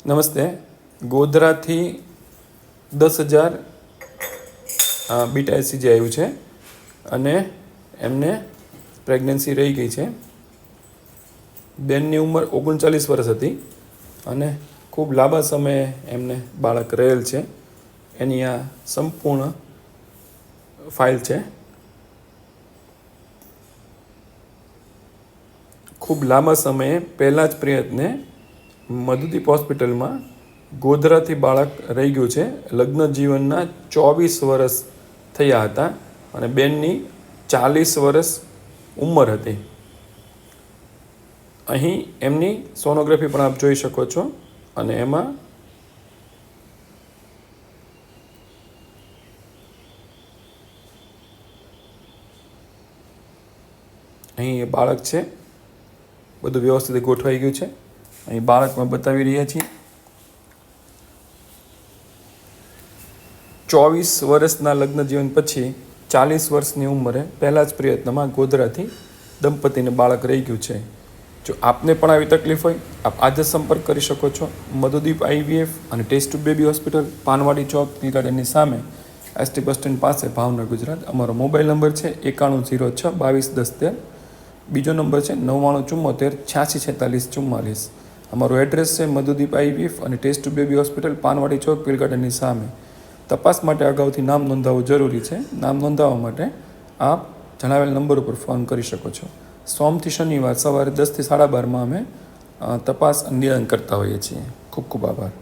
નમસ્તે. ગોધરાથી 10,000 beta SCG આવ્યું છે અને એમને પ્રેગ્નન્સી રહી ગઈ છે. બેનની ઉંમર 39 વર્ષ હતી અને ખૂબ લાંબા સમયે એમને બાળક રહેલ છે. એની આ સંપૂર્ણ ફાઇલ છે. ખૂબ લાંબા સમયે પહેલાં જ પ્રયત્ને મધુદીપ હોસ્પિટલમાં ગોધરાથી બાળક રહી ગયું છે. લગ્ન જીવનના 24 વર્ષ થયા હતા અને બેનની 40 વર્ષ ઉંમર હતી. અહીં એમની સોનોગ્રાફી પણ આપ જોઈ શકો છો અને એમાં અહીં એ બાળક છે. બધું વ્યવસ્થિત ગોઠવાઈ ગયું છે. અહીં બાળકમાં બતાવી રહ્યા છીએ. 24 વર્ષના લગ્ન જીવન પછી 40 વર્ષની ઉંમરે પહેલા જ પ્રયત્નમાં ગોધરાથી દંપતીને બાળક રહી ગયું છે. જો આપને પણ આવી તકલીફ હોય, આપ આજે સંપર્ક કરી શકો છો. મધુદીપ IVF અને test tube baby hospital, Panwadi Chowk, T ગાર્ડનની સામે, ST બસ સ્ટેન્ડ પાસે, ભાવનગર, ગુજરાત. અમારો મોબાઈલ નંબર છે 9106221013. બીજો નંબર છે 9974864644. અમારું એડ્રેસ છે મધુદીપ IVF અને test tube baby hospital, Panwadi Chowk, T ગાર્ડનની સામે. તપાસ માટે અગાઉથી નામ નોંધાવવું જરૂરી છે. નામ નોંધાવવા માટે આપ જણાવેલ નંબર ઉપર ફોન કરી શકો છો. સોમથી શનિવાર સવારે 10 થી 12:30 અમે તપાસ નિદાન કરતા હોઈએ છીએ. ખૂબ ખૂબ આભાર.